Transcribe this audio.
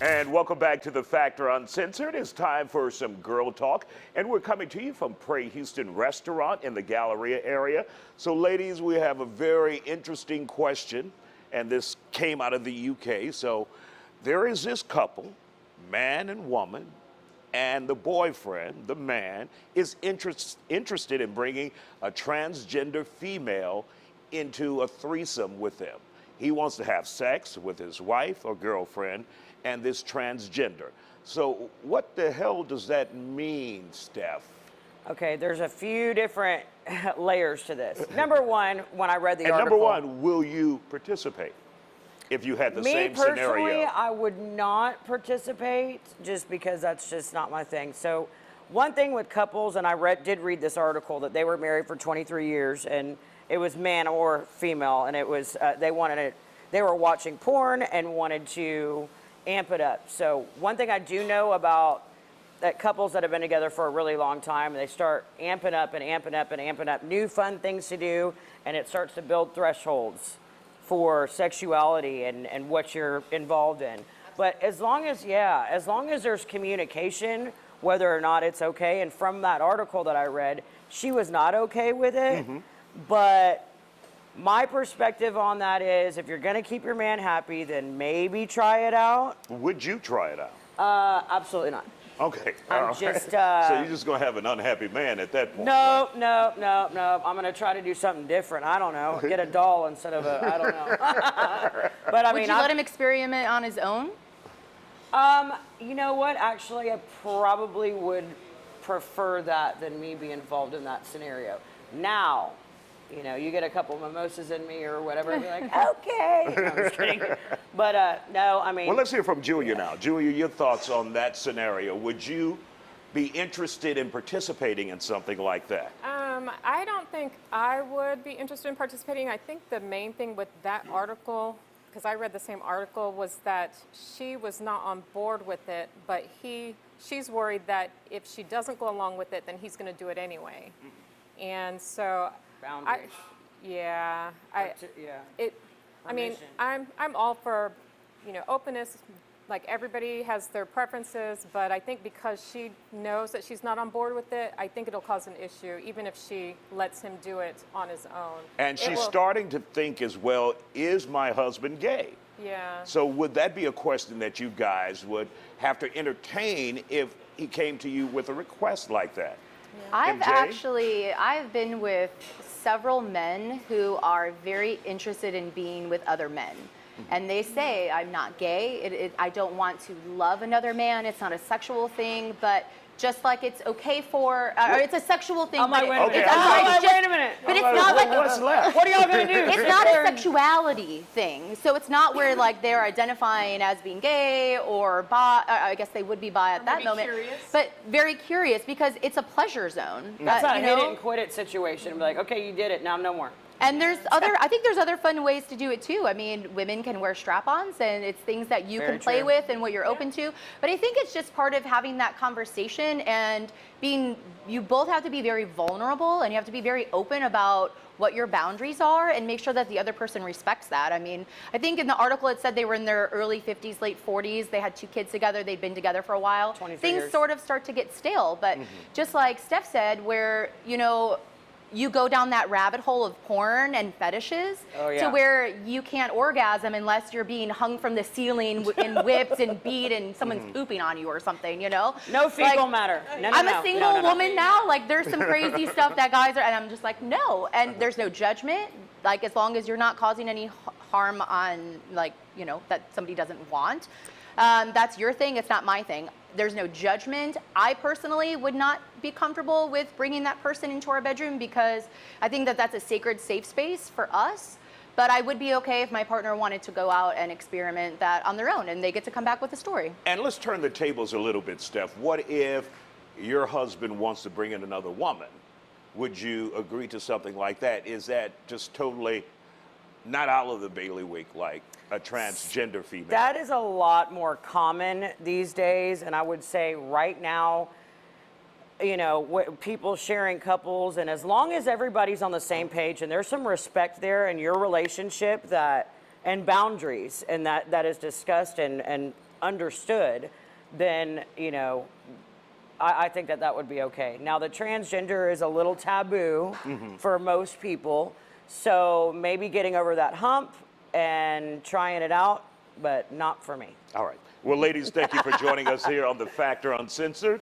And welcome back to the Factor Uncensored. It's time for some girl talk, and we're coming to you from Prey Houston Restaurant in the Galleria area. So, ladies, we have a very interesting question, and this came out of the UK. So, there is this couple, man and woman, and the boyfriend, the man, is interested in bringing a transgender female into a threesome with them. He wants to have sex with his wife or girlfriend and this transgender. So what the hell does that mean, Steph? Okay, there's a few different layers to this. Number one, when I read the article. Number one, will you participate if you had the same scenario? Me personally, I would not participate just because that's just not my thing. So one thing with couples, and I did read this article that they were married for 23 years and it was man or female, and it was, they were watching porn and wanted to amp it up. So one thing I do know about that couples that have been together for a really long time, they start amping up and amping up and amping up new fun things to do, and it starts to build thresholds for sexuality and what you're involved in. But as long as there's communication, whether or not it's okay, and from that article that I read, she was not okay with it, but my perspective on that is, if you're going to keep your man happy, then maybe try it out. Would you try it out? Absolutely not. Okay. I'm just. So you're just going to have an unhappy man at that point? No. I'm going to try to do something different. I don't know. Get a doll instead of a. I don't know. But I mean, would you let him experiment on his own? You know what? Actually, I probably would prefer that than me be involved in that scenario. Now, you know, you get a couple mimosas in me or whatever, and be like, okay. No, I'm just kidding. But no, I mean. Well, let's hear from Julia now. Julia, your thoughts on that scenario. Would you be interested in participating in something like that? I don't think I would be interested in participating. I think the main thing with that article, because I read the same article, was that she was not on board with it, but she's worried that if she doesn't go along with it, then he's going to do it anyway. And so. Boundaries. I mean, I'm all for, you know, openness. Like, everybody has their preferences, but I think because she knows that she's not on board with it, I think it'll cause an issue, even if she lets him do it on his own. And she's starting to think as well, is my husband gay? Yeah. So would that be a question that you guys would have to entertain if he came to you with a request like that? Yeah. I've been with several men who are very interested in being with other men. And they say, I'm not gay, I don't want to love another man, it's not a sexual thing, but just like it's okay for, or it's a sexual thing. I'm like, wait a minute. Wait a minute. But it's not like, what's left? What are y'all gonna do? It's not a sexuality thing. So it's not where like they're identifying as being gay or bi, I guess they would be bi at that moment. Curious. But very curious because it's a pleasure zone. That's not a hit it and quit it situation. Be like, okay, you did it, now I'm no more. And I think there's other fun ways to do it too. I mean, women can wear strap-ons and it's things that you can play with and what you're open to. But I think it's just part of having that conversation and you both have to be very vulnerable and you have to be very open about what your boundaries are and make sure that the other person respects that. I mean, I think in the article it said they were in their early 50s, late 40s. They had 2 kids together. They'd been together for a while. Things sort of start to get stale. But just like Steph said, where, you know, you go down that rabbit hole of porn and fetishes to where you can't orgasm unless you're being hung from the ceiling and whipped and beat and someone's pooping on you or something, you know? No fecal matter. No, I'm a single woman now. Like, there's some crazy stuff that guys are, and I'm just like, no. And there's no judgment. Like, as long as you're not causing any harm on, like, you know, that somebody doesn't want. That's your thing. It's not my thing. There's no judgment. I personally would not be comfortable with bringing that person into our bedroom because I think that that's a sacred, safe space for us. But I would be okay if my partner wanted to go out and experiment that on their own and they get to come back with a story. And let's turn the tables a little bit, Steph. What if your husband wants to bring in another woman? Would you agree to something like that? Is that just totally not out of the bailiwick like a transgender female? That is a lot more common these days, and I would say right now, you know, people sharing couples, and as long as everybody's on the same page and there's some respect there in your relationship and boundaries, and that is discussed and understood, then, you know, I think that that would be okay. Now, the transgender is a little taboo for most people, so maybe getting over that hump and trying it out, but not for me. All right. Well, ladies, thank you for joining us here on The Factor Uncensored.